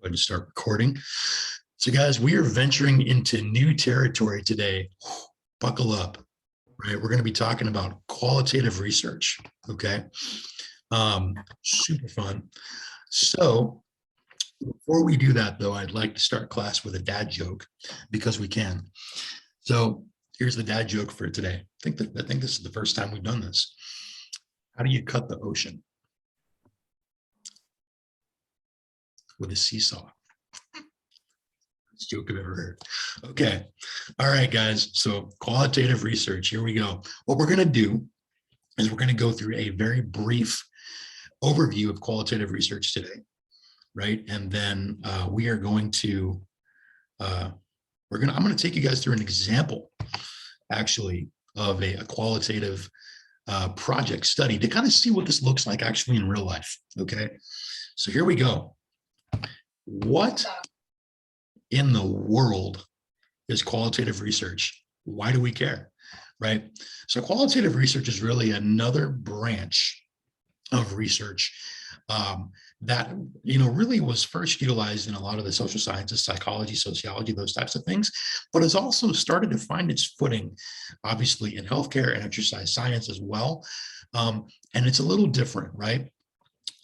Go ahead and start recording. So guys, we are venturing into new territory today. Buckle up, right? We're going to be talking about qualitative research, okay? Super fun. So before we do that though, I'd like to start class with a dad joke because we can. So here's the dad joke for today. I think this is the first time we've done this. How do you cut the ocean? With a seesaw. Best joke I've ever heard. Okay. All right, guys. So qualitative research, here we go. What we're going to do is we're going to go through a very brief overview of qualitative research today, right? And then we are going to, I'm going to take you guys through an example, actually, of a qualitative project study to kind of see what this looks like actually in real life, okay? So here we go. What in the world is qualitative research? Why do we care, right? So qualitative research is really another branch of research that really was first utilized in a lot of the social sciences, psychology, sociology, those types of things, but has also started to find its footing, obviously, in healthcare and exercise science as well. And it's a little different, right?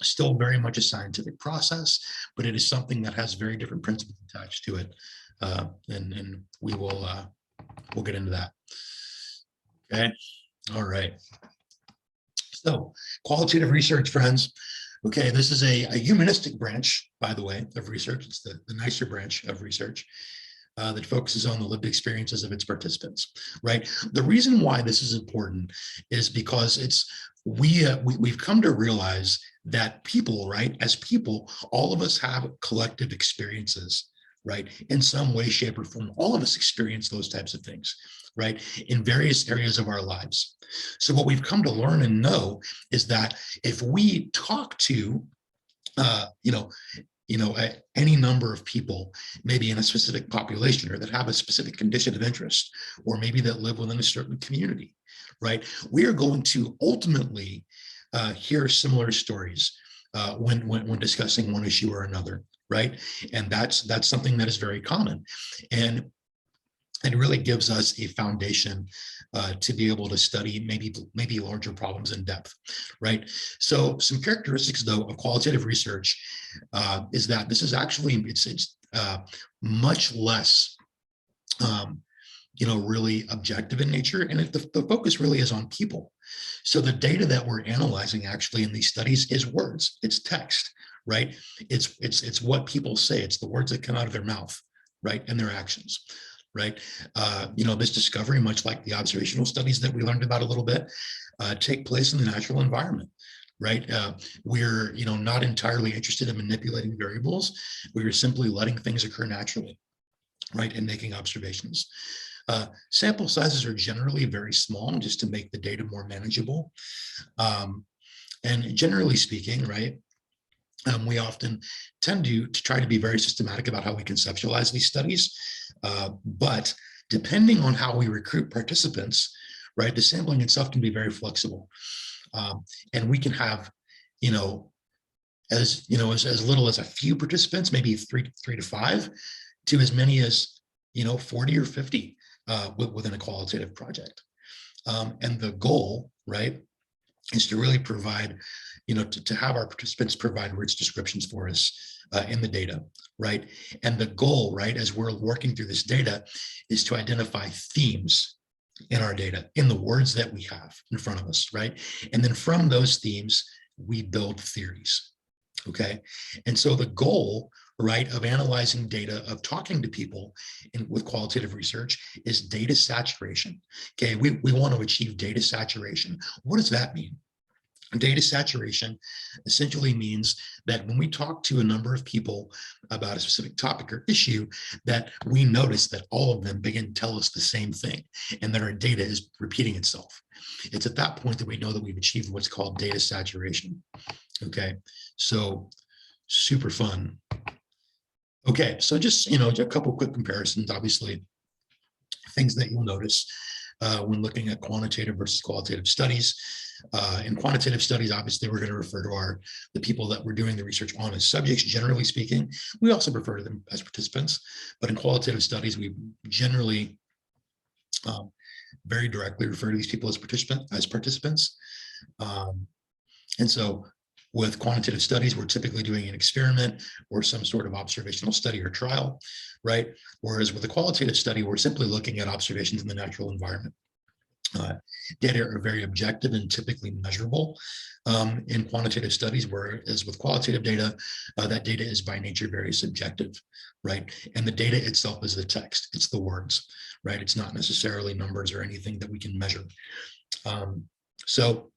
Still very much a scientific process, but it is something that has very different principles attached to it. And we'll get into that. Okay. All right. So qualitative research, friends. Okay, this is a humanistic branch, by the way, of research. It's the nicer branch of research that focuses on the lived experiences of its participants, right? The reason why this is important is because we've come to realize that people, right, as people, all of us have collective experiences, right? In some way, shape, or form, all of us experience those types of things, right? In various areas of our lives. So what we've come to learn and know is that if we talk to, any number of people, maybe in a specific population or that have a specific condition of interest, or maybe that live within a certain community, right? We are going to ultimately hear similar stories when discussing one issue or another, right? And that's something that is very common. And it really gives us a foundation to be able to study maybe larger problems in depth, right? So some characteristics, though, of qualitative research is that this is actually it's much less, really objective in nature, and the focus really is on people. So the data that we're analyzing actually in these studies is words, it's text, right? It's what people say, it's the words that come out of their mouth, right, and their actions. Right. This discovery, much like the observational studies that we learned about a little bit, take place in the natural environment. Right. We're, not entirely interested in manipulating variables. We are simply letting things occur naturally. Right. And making observations. Sample sizes are generally very small just to make the data more manageable. And generally speaking, right, we often tend to try to be very systematic about how we conceptualize these studies. But depending on how we recruit participants, right, the sampling itself can be very flexible. And we can have, as little as a few participants, maybe three to five, to as many as, 40 or 50 within a qualitative project. And the goal, right, is to really provide, to have our participants provide rich descriptions for us in the data, right? And the goal, right, as we're working through this data, is to identify themes in our data, in the words that we have in front of us, right? And then from those themes, we build theories, okay? And so the goal, right, of analyzing data, of talking to people with qualitative research is data saturation. Okay, we want to achieve data saturation. What does that mean? Data saturation essentially means that when we talk to a number of people about a specific topic or issue, that we notice that all of them begin to tell us the same thing and that our data is repeating itself. It's at that point that we know that we've achieved what's called data saturation. Okay, so super fun. Okay, so just, a couple quick comparisons, obviously, things that you'll notice. when looking at quantitative versus qualitative studies. In quantitative studies, obviously, we're going to refer to the people that we're doing the research on as subjects, generally speaking. We also refer to them as participants, but in qualitative studies, we generally very directly refer to these people as participants. And so with quantitative studies, we're typically doing an experiment or some sort of observational study or trial, right? Whereas with a qualitative study, we're simply looking at observations in the natural environment. Data are very objective and typically measurable in quantitative studies, whereas with qualitative data, that data is by nature very subjective, right? And the data itself is the text, it's the words, right? It's not necessarily numbers or anything that we can measure. So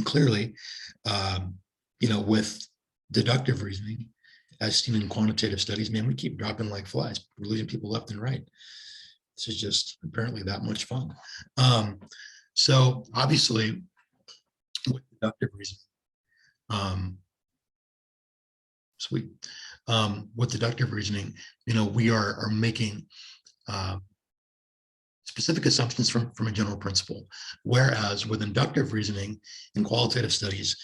clearly, with deductive reasoning, as seen in quantitative studies, man, we keep dropping like flies. We're losing people left and right. This is just apparently that much fun. So obviously, with deductive reasoning, with deductive reasoning, we are making specific assumptions from a general principle, whereas with inductive reasoning in qualitative studies,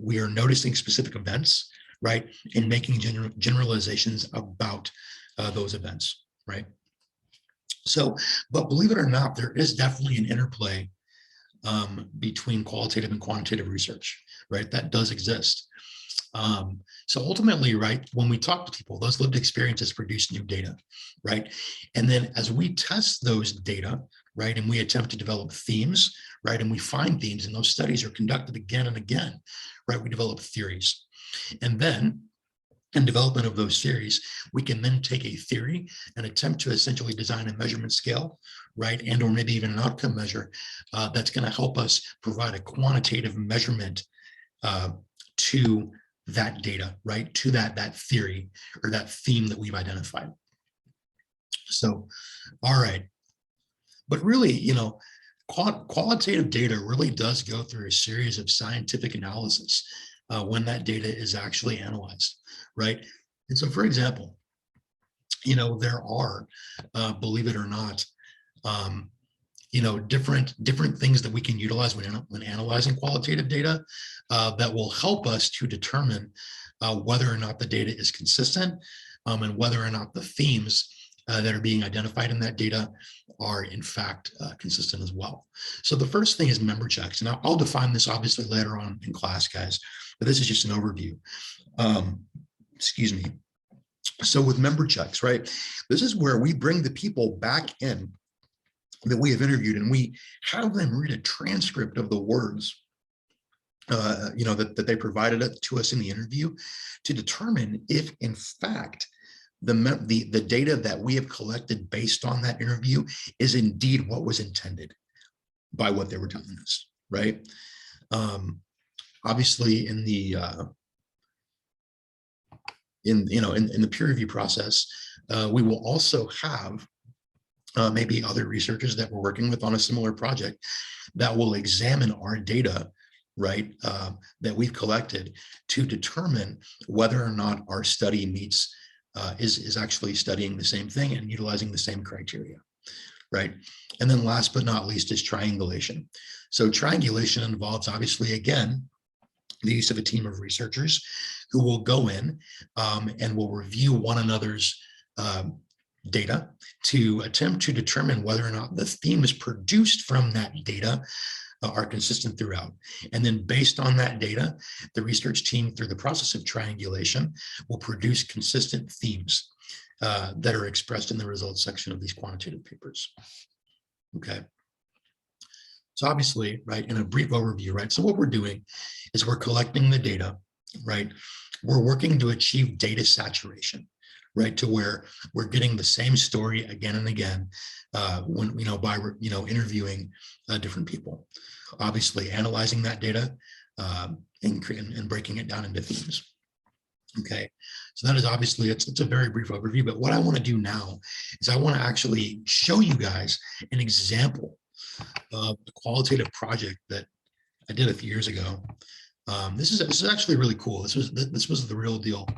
we are noticing specific events, right, and making generalizations about those events, right? So, but believe it or not, there is definitely an interplay between qualitative and quantitative research, right? That does exist. So ultimately, right, when we talk to people, those lived experiences produce new data, right? And then as we test those data, right, and we attempt to develop themes, right, and we find themes, and those studies are conducted again and again, right, we develop theories. And then in development of those theories, we can then take a theory and attempt to essentially design a measurement scale, right, and or maybe even an outcome measure that's going to help us provide a quantitative measurement to that data, right, to that theory or that theme that we've identified. So, all right. But really, qualitative data really does go through a series of scientific analysis when that data is actually analyzed, right? And so, for example, there are, believe it or not, different things that we can utilize when analyzing qualitative data that will help us to determine whether or not the data is consistent and whether or not the themes that are being identified in that data are in fact consistent as well. So the first thing is member checks. And I'll define this obviously later on in class, guys, but this is just an overview. Excuse me. So with member checks, right, this is where we bring the people back in that we have interviewed and we have them read a transcript of the words that they provided to us in the interview to determine if in fact the data that we have collected based on that interview is indeed what was intended by what they were telling us, right? Obviously in the in the peer review process, we will also have maybe other researchers that we're working with on a similar project that will examine our data, right, that we've collected to determine whether or not our study meets, is actually studying the same thing and utilizing the same criteria, right? And then last but not least is triangulation. So triangulation involves obviously, again, the use of a team of researchers who will go in and will review one another's data to attempt to determine whether or not the themes produced from that data are consistent throughout. And then based on that data, the research team, through the process of triangulation, will produce consistent themes that are expressed in the results section of these quantitative papers. Okay. So obviously, right, in a brief overview, right, so what we're doing is we're collecting the data, right? We're working to achieve data saturation, right, to where we're getting the same story again and again when, by, interviewing different people. Obviously, analyzing that data and breaking it down into themes. Okay, so that is obviously, it's a very brief overview, but what I want to do now is I want to actually show you guys an example of a qualitative project that I did a few years ago. This is actually really cool. This was the real deal.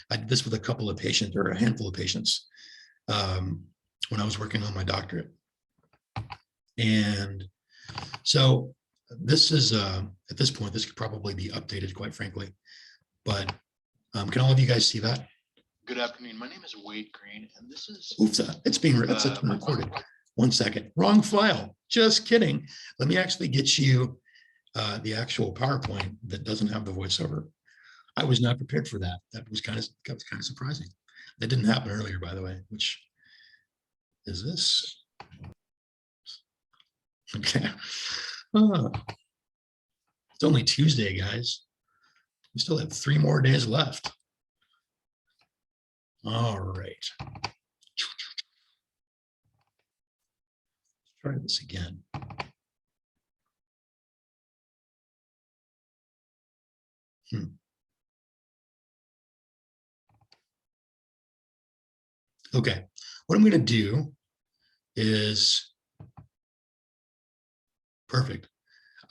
I did this with a couple of patients, or a handful of patients, when I was working on my doctorate. And so this is, at this point, this could probably be updated, quite frankly. But can all of you guys see that? Good afternoon. My name is Wade Green, and this is. Oops, it's been recorded. 1 second. Wrong file. Just kidding. Let me actually get you the actual PowerPoint that doesn't have the voiceover. I was not prepared for that. That was kind of surprising. That didn't happen earlier, by the way. Which is this? Okay. It's only Tuesday, guys. We still have 3 more days left. All right. Let's try this again. Okay, what I'm going to do is perfect.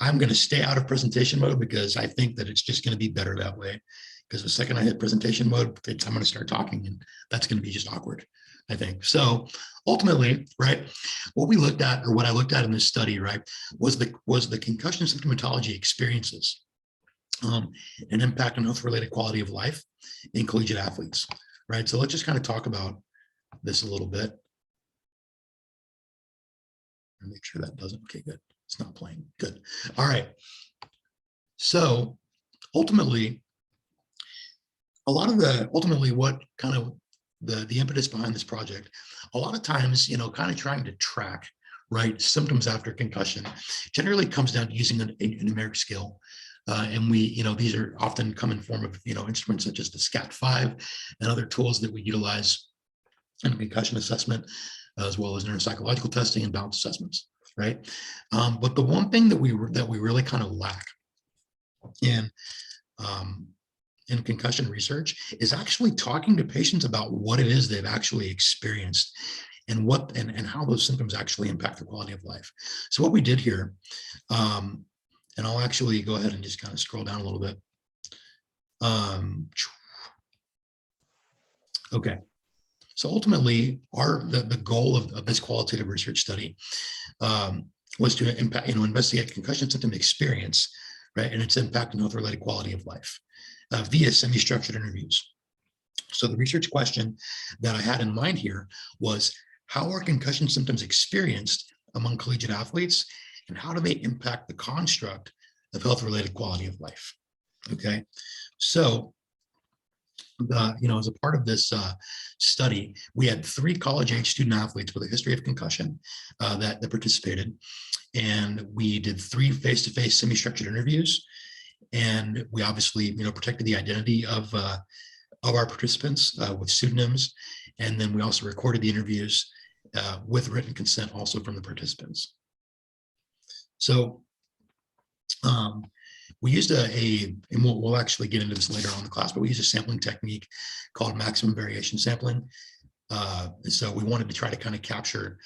I'm going to stay out of presentation mode because I think that it's just going to be better that way. Because the second I hit presentation mode, I'm going to start talking, and that's going to be just awkward, I think. So ultimately, right, what we looked at, or what I looked at in this study, right, was the concussion symptomatology experiences, an impact on health-related quality of life in collegiate athletes, right? So let's just kind of talk about this a little bit. Make sure that doesn't. Okay, good. It's not playing. Good. All right. So ultimately, what kind of the impetus behind this project, a lot of times, kind of trying to track, right, symptoms after concussion generally comes down to using a numeric scale. And these are often come in form of, instruments such as the SCAT-5 and other tools that we utilize in concussion assessment, as well as neuropsychological testing and balance assessments, right? But the one thing that we really kind of lack in concussion research is actually talking to patients about what it is they've actually experienced and and how those symptoms actually impact their quality of life. So what we did here, and I'll actually go ahead and just kind of scroll down a little bit. Okay. So ultimately, the goal of this qualitative research study was to investigate concussion symptom experience, right, and its impact on health-related quality of life via semi-structured interviews. So the research question that I had in mind here was, how are concussion symptoms experienced among collegiate athletes, and how do they impact the construct of health-related quality of life? Okay, so as a part of this study, we had 3 college-age student athletes with a history of concussion that participated, and we did 3 face-to-face semi-structured interviews, and we obviously, protected the identity of our participants with pseudonyms, and then we also recorded the interviews with written consent also from the participants. So we used and we'll actually get into this later on in the class, but we used a sampling technique called maximum variation sampling. And so we wanted to try to kind of capture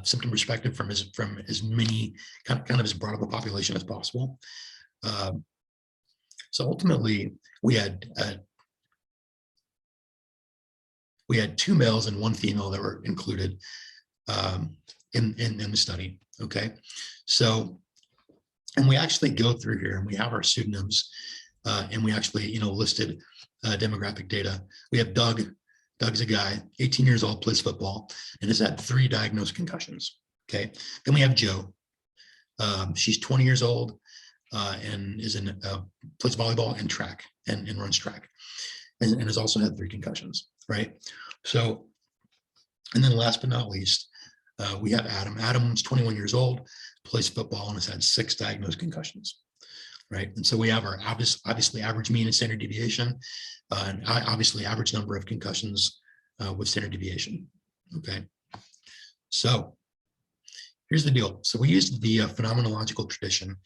symptom perspective from as many, kind of as broad of a population as possible. So ultimately, we had 2 males and 1 female that were included in the study. Okay, so. And we actually go through here and we have our pseudonyms and we actually, listed demographic data. We have Doug. Doug's a guy, 18 years old, plays football, and has had 3 diagnosed concussions. Okay. Then we have Joe. She's 20 years old and plays volleyball and track and runs track and has also had 3 concussions. Right. So, and then last but not least, we have Adam. Adam's 21 years old, plays football, and has had 6 diagnosed concussions, right? And so we have our obviously average mean and standard deviation, and obviously average number of concussions with standard deviation, okay? So here's the deal. So we used the phenomenological tradition,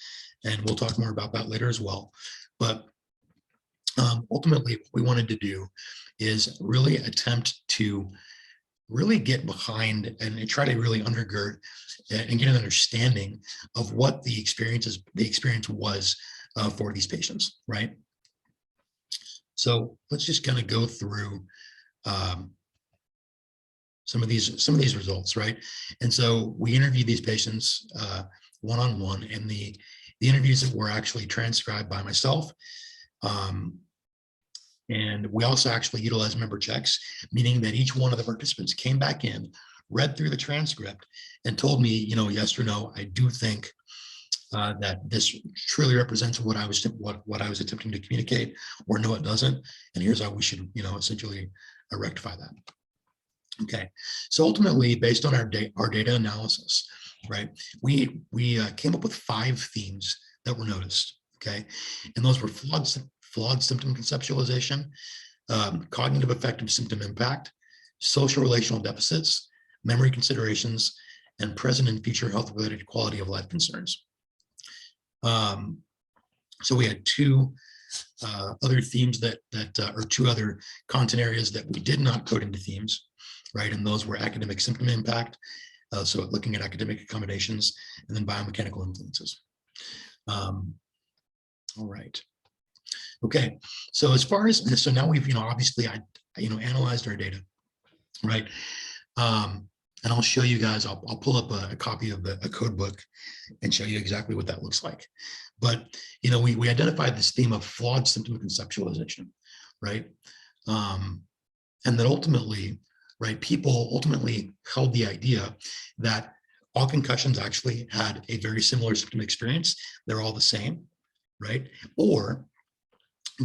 and we'll talk more about that later as well. But ultimately, what we wanted to do is really attempt to really get behind and try to really undergird and get an understanding of what the experience was for these patients, right? So let's just kind of go through some of these results, right? And so we interviewed these patients one-on-one, and the interviews that were actually transcribed by myself. And we also actually utilized member checks, meaning that each one of the participants came back in, read through the transcript, and told me, yes or no, I do think that this truly represents what I was attempting to communicate, or no, it doesn't. And here's how we should, essentially rectify that. Okay, so ultimately, based on our data analysis, right, we came up with 5 themes that were noticed. Okay, and those were flawed symptom conceptualization, cognitive affective symptom impact, social relational deficits, memory considerations, and present and future health related quality of life concerns. So we had 2 other themes or 2 other content areas that we did not code into themes, right? And those were academic symptom impact, so looking at academic accommodations, and then biomechanical influences. All right. Okay. So as far as, so now we've, obviously analyzed our data, right? And I'll show you guys, I'll pull up a copy of a code book and show you exactly what that looks like. But, we identified this theme of flawed symptom conceptualization, right? And that ultimately, right, people ultimately held the idea that all concussions actually had a very similar symptom experience. They're all the same, right? Or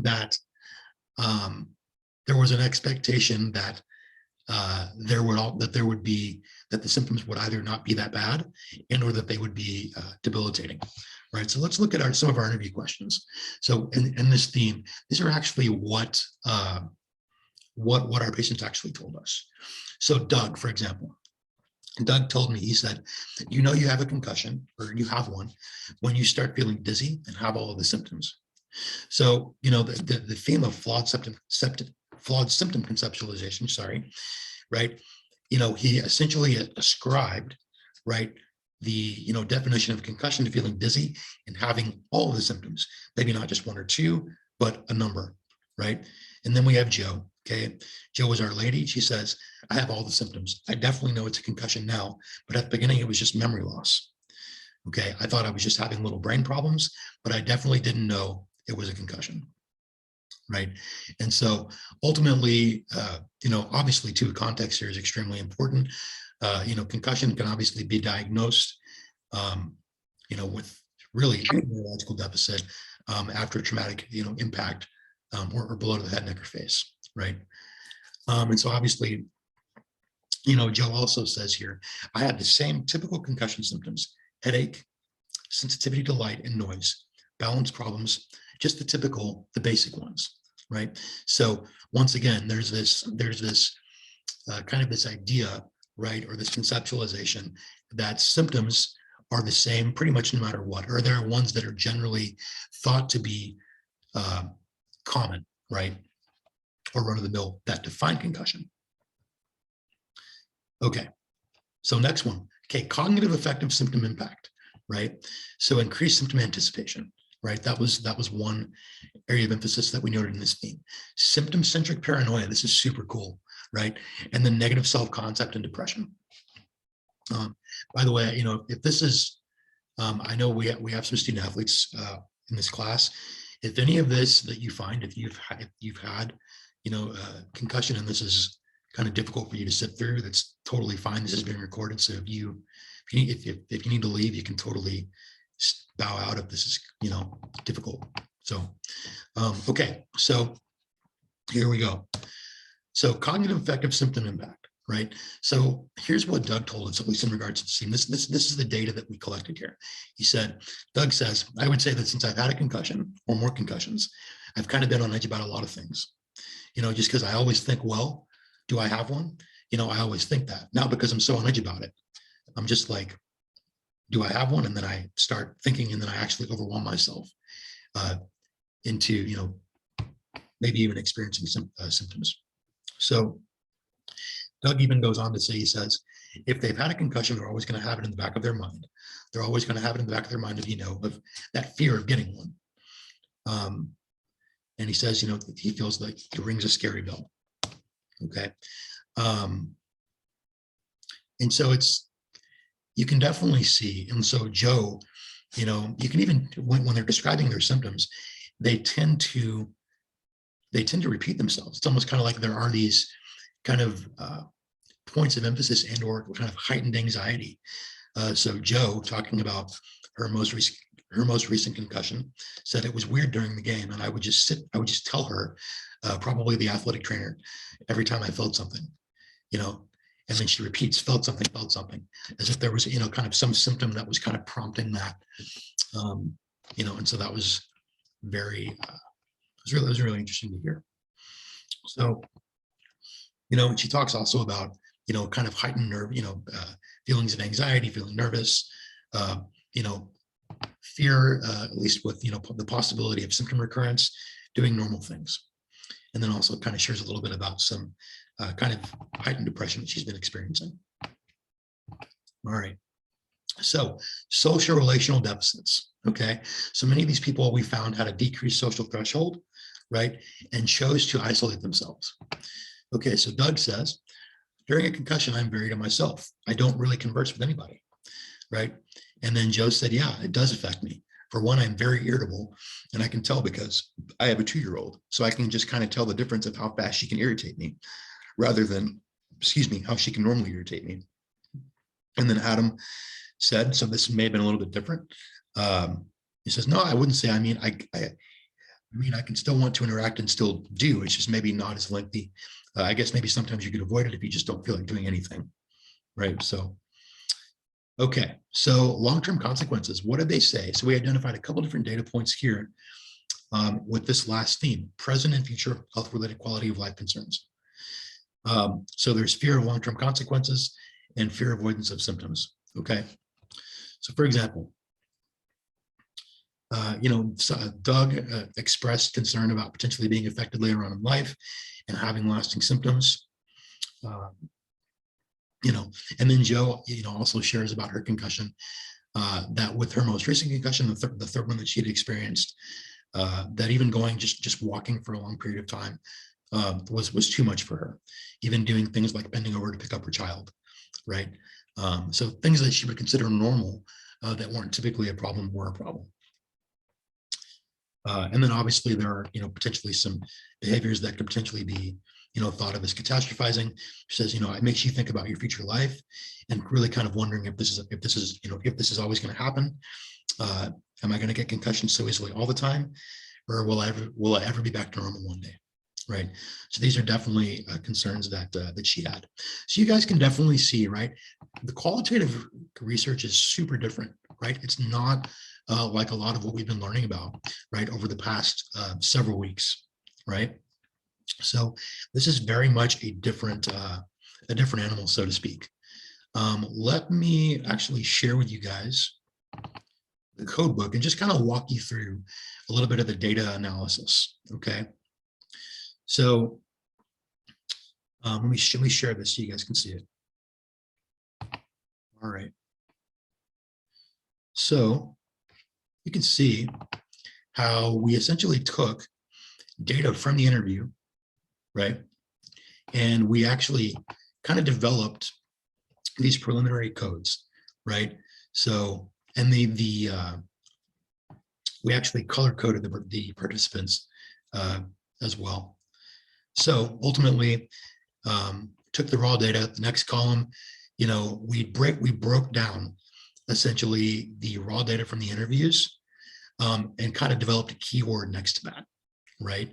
that there was an expectation that that the symptoms would either not be that bad and or that they would be debilitating, right? So let's look at some of our interview questions. So in this theme, these are actually what our patients actually told us. So Doug, for example, Doug told me, he said, you have a concussion, or you have one, when you start feeling dizzy and have all of the symptoms. So, the theme of flawed symptom conceptualization, sorry, right? He essentially ascribed, right, the, definition of concussion to feeling dizzy and having all of the symptoms, maybe not just 1 or 2, but a number, right? And then we have Joe, okay? Joe is our lady. She says, I have all the symptoms. I definitely know it's a concussion now, but at the beginning, it was just memory loss. Okay, I thought I was just having little brain problems, but I definitely didn't know it was a concussion, right? And so ultimately, obviously too, context here is extremely important. Concussion can obviously be diagnosed, with really any neurological deficit after traumatic, impact or below the head, neck, or face, right? And so obviously, Joe also says here, I had the same typical concussion symptoms: headache, sensitivity to light and noise, balance problems, just the basic ones, right? So once again, there's this kind of this idea, right, or this conceptualization that symptoms are the same pretty much no matter what, or there are ones that are generally thought to be common, right, or run of the mill that define concussion. Okay, so next one, okay, cognitive affective symptom impact, right? So increased symptom anticipation, right? That was one area of emphasis that we noted in this theme. Symptom-centric paranoia, this is super cool, right? And then negative self-concept and depression. By the way, if this is, I know we have some student athletes in this class. If any of this that you find, if you've had, concussion, and this is kind of difficult for you to sit through, that's totally fine. This has been recorded, so if you need to leave, you can totally bow out if this is difficult. So okay, so here we go. So cognitive affective symptom impact, right? So here's what Doug told us, at least in regards to the scene. This is the data that we collected here. He said, Doug says, I would say that since I've had a concussion or more concussions, I've kind of been on edge about a lot of things, just because I always think, well, do I have one? I always think that. Now, because I'm so on edge about it, I'm just like, do I have one? And then I start thinking, and then I actually overwhelm myself into, maybe even experiencing some symptoms. So Doug even goes on to say, he says, if they've had a concussion, they're always going to have it in the back of their mind. They're always going to have it in the back of their mind of that fear of getting one. And he says, he feels like it rings a scary bell. Okay. And so you can definitely see. And so Joe, you can even, when they're describing their symptoms, they tend to repeat themselves. It's almost kind of like there are these kind of points of emphasis and or kind of heightened anxiety. So Joe, talking about her most recent concussion, said it was weird during the game, and I would just tell her, probably the athletic trainer, every time I felt something, and then she repeats, felt something, as if there was, kind of some symptom that was kind of prompting that, and so that was it was really interesting to hear. So, and she talks also about, kind of heightened nerve, feelings of anxiety, feeling nervous, fear, at least with, the possibility of symptom recurrence, doing normal things. And then also kind of shares a little bit about some kind of heightened depression that she's been experiencing. All right. So social relational deficits. Okay. So many of these people we found had a decreased social threshold, right? And chose to isolate themselves. Okay. So Doug says, during a concussion, I'm very to myself. I don't really converse with anybody, right? And then Joe said, yeah, it does affect me. For one, I'm very irritable, and I can tell because I have a 2-year-old. So I can just kind of tell the difference of how fast she can irritate me rather than, how she can normally irritate me. And then Adam said, so this may have been a little bit different. He says, no, I wouldn't say, I mean, I can still want to interact and still do. It's just maybe not as lengthy. I guess maybe sometimes you could avoid it if you just don't feel like doing anything, right? So, okay, so long-term consequences. What did they say? So we identified a couple different data points here with this last theme: present and future health-related quality of life concerns. So there's fear of long-term consequences and fear avoidance of symptoms. Okay, so for example, Doug expressed concern about potentially being affected later on in life and having lasting symptoms. And then Joe, also shares about her concussion, that with her most recent concussion, the third one that she had experienced, that even going, just walking for a long period of time was too much for her. Even doing things like bending over to pick up her child, right? So things that she would consider normal that weren't typically a problem were a problem. And then obviously there are, potentially some behaviors that could potentially be, thought of as catastrophizing. She says, it makes you think about your future life and really kind of wondering if this is always going to happen. Am I going to get concussions so easily all the time, or will I ever be back to normal one day? Right. So these are definitely concerns that she had. So you guys can definitely see, right? The qualitative research is super different, right? It's not like a lot of what we've been learning about, right, over the past several weeks, right? So this is very much a different animal, so to speak. Let me actually share with you guys the code book and just kind of walk you through a little bit of the data analysis. Okay. So let me share this so you guys can see it. All right. So you can see how we essentially took data from the interview, right? And we actually kind of developed these preliminary codes, right? So, and we actually color coded the participants as well. So ultimately, took the raw data. The next column, we broke down essentially the raw data from the interviews, and kind of developed a keyword next to that, right?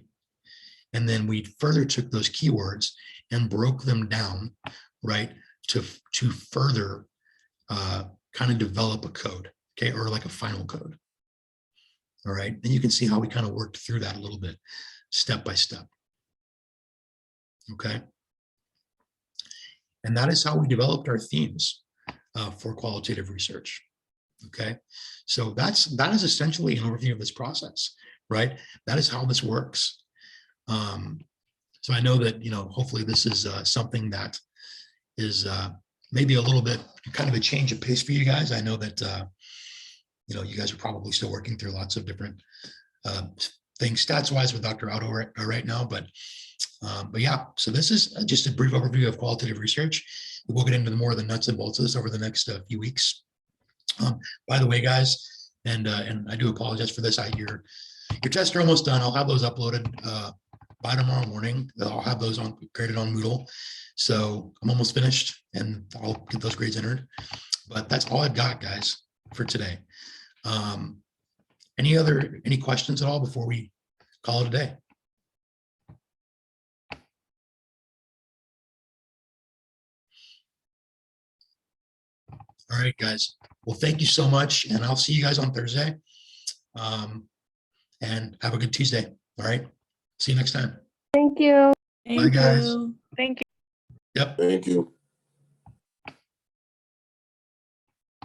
And then we further took those keywords and broke them down, right, to further kind of develop a code, okay, or like a final code. All right, and you can see how we kind of worked through that a little bit, step by step. Okay, and that is how we developed our themes for qualitative research. Okay, so that is essentially an overview of this process, right? That is how this works. So I know that, hopefully this is something that is maybe a little bit kind of a change of pace for you guys. I know that, you guys are probably still working through lots of different things stats wise with Dr. Otto right now, but yeah, so this is just a brief overview of qualitative research. we'll get into more of the nuts and bolts of this over the next few weeks. By the way, guys, and I do apologize for this. Your tests are almost done. I'll have those uploaded by tomorrow morning. I'll have those graded on Moodle. So I'm almost finished, and I'll get those grades entered. But that's all I've got, guys, for today. Any questions at all before we call it a day? All right, guys. Well, thank you so much, and I'll see you guys on Thursday. And have a good Tuesday. All right. See you next time. Thank you. Bye, guys. Thank you. Yep. Thank you.